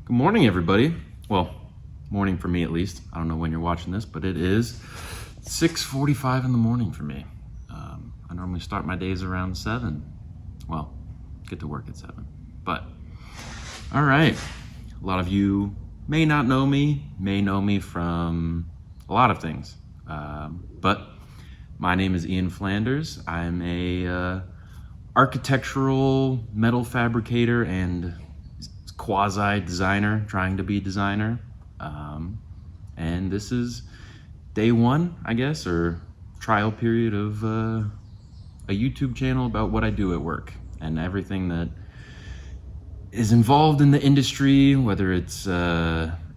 Good morning, everybody. Well, morning for me at least. I don't know when you're watching this, but it is 6:45 in the morning for me. I normally start my days around 7. Well, get to work at 7. But, all right. A lot of you may not know me, may know me from a lot of things. But my name is Ian Flanders. I'm a architectural metal fabricator and quasi designer, trying to be designer. And this is day one, I guess, or trial period of a YouTube channel about what I do at work and everything that is involved in the industry, whether it's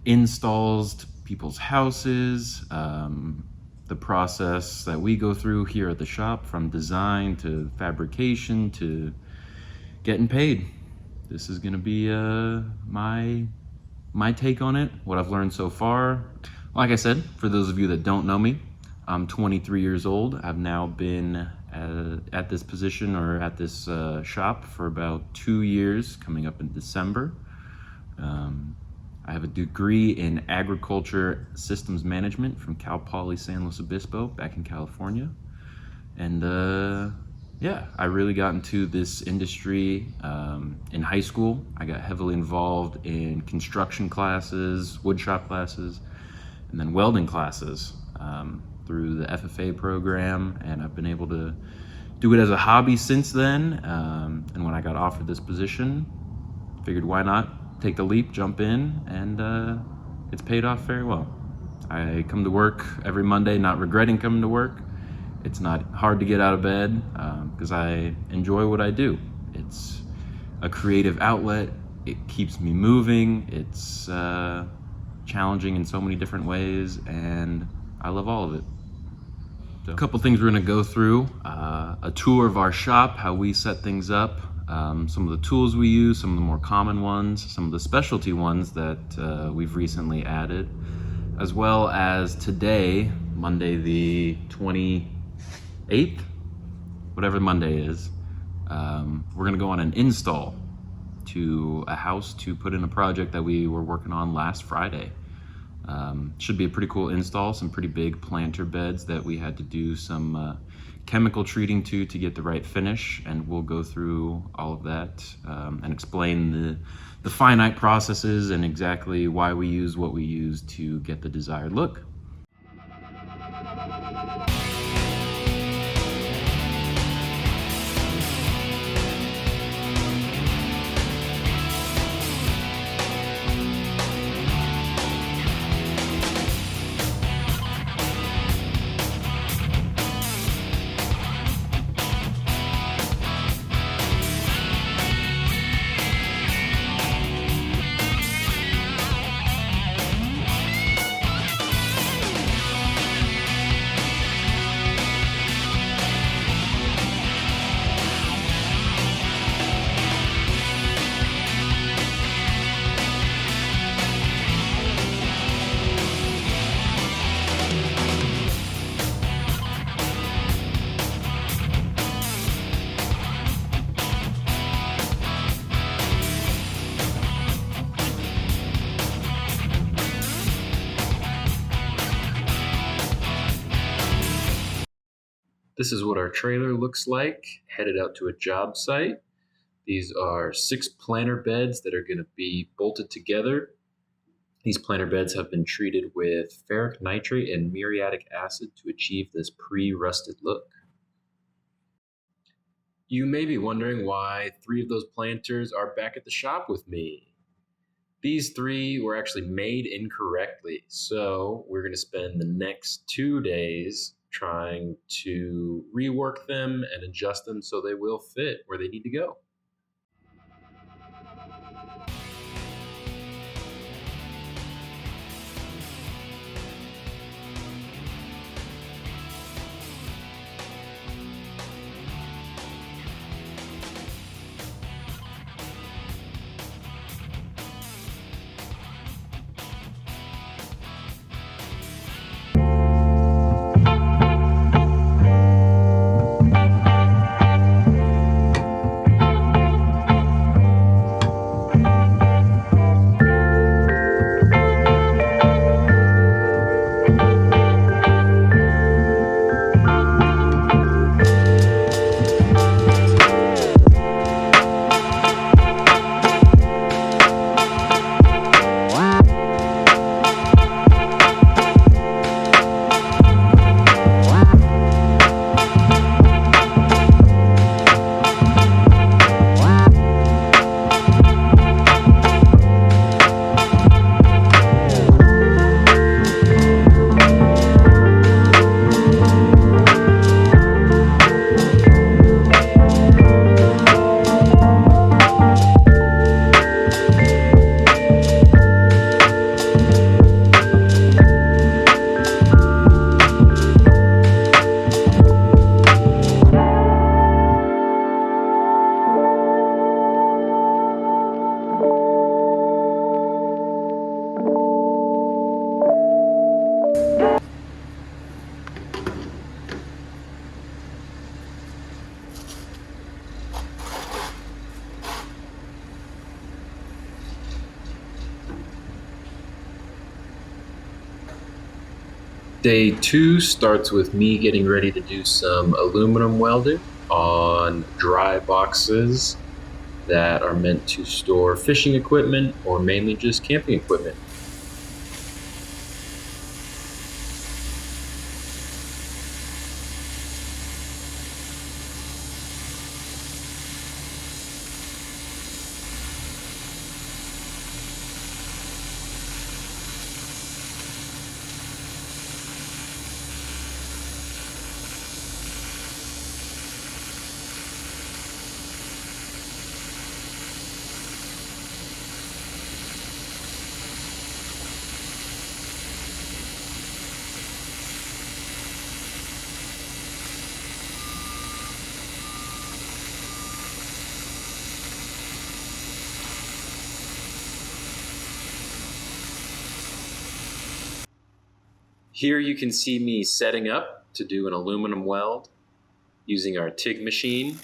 installs to people's houses, the process that we go through here at the shop, from design to fabrication to getting paid. This is gonna be my take on it, what I've learned so far. Like I said, for those of you that don't know me, I'm 23 years old. I've now been at this position or at this shop for about 2 years, coming up in December. I have a degree in agriculture systems management from Cal Poly San Luis Obispo back in California. And yeah, I really got into this industry in high school. I got heavily involved in construction classes, woodshop classes, and then welding classes through the FFA program. And I've been able to do it as a hobby since then. And when I got offered this position, figured why not take the leap, jump in, and it's paid off very well. I come to work every Monday, not regretting coming to work. It's not hard to get out of bed because I enjoy what I do. It's a creative outlet. It keeps me moving. It's challenging in so many different ways, and I love all of it. So, a couple things we're gonna go through. A tour of our shop, how we set things up, some of the tools we use, some of the more common ones, some of the specialty ones that we've recently added, as well as today, Monday the 28th, whatever Monday is, we're gonna go on an install to a house to put in a project that we were working on last Friday. Should be a pretty cool install, some pretty big planter beds that we had to do some chemical treating to get the right finish, and we'll go through all of that and explain the finite processes and exactly why we use what we use to get the desired look. This is what our trailer looks like, headed out to a job site. These are 6 planter beds that are going to be bolted together. These planter beds have been treated with ferric nitrate and muriatic acid to achieve this pre-rusted look. You may be wondering why 3 of those planters are back at the shop with me. These 3 were actually made incorrectly, so we're going to spend the next 2 days trying to rework them and adjust them so they will fit where they need to go. Day 2 starts with me getting ready to do some aluminum welding on dry boxes that are meant to store fishing equipment or mainly just camping equipment. Here you can see me setting up to do an aluminum weld using our TIG machine.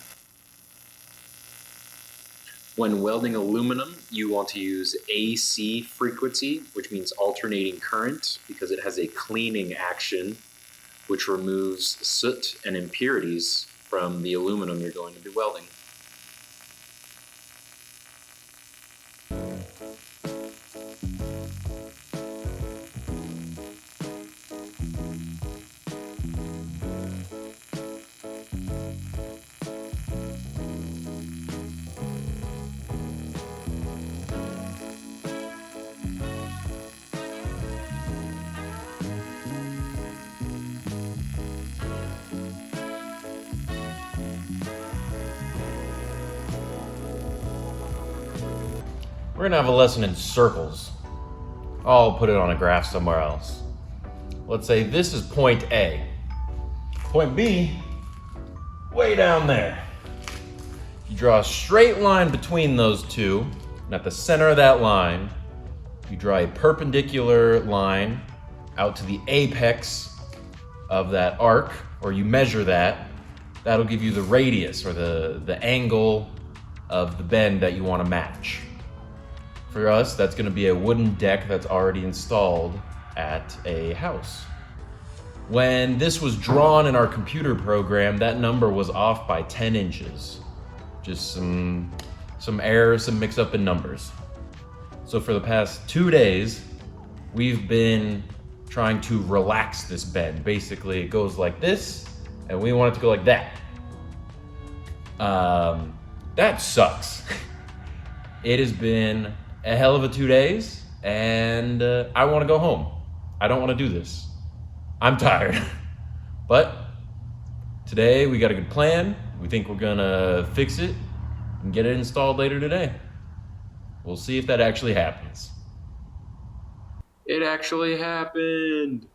When welding aluminum, you want to use AC frequency, which means alternating current, because it has a cleaning action which removes soot and impurities from the aluminum you're going to be welding. We're gonna have a lesson in circles. I'll put it on a graph somewhere else. Let's say this is point A. Point B, way down there. You draw a straight line between those two, and at the center of that line, you draw a perpendicular line out to the apex of that arc, or you measure that. That'll give you the radius, or the angle of the bend that you want to match. For us, that's going to be a wooden deck that's already installed at a house. When this was drawn in our computer program, that number was off by 10 inches. Just some error, some mix up in numbers. So for the past 2 days, we've been trying to relax this bend. Basically, it goes like this, and we want it to go like that. That sucks. It has been a hell of a 2 days, and I want to go home. I don't want to do this. I'm tired. But today we got a good plan. We think we're gonna fix it and get it installed later today. We'll see if that actually happens. It actually happened!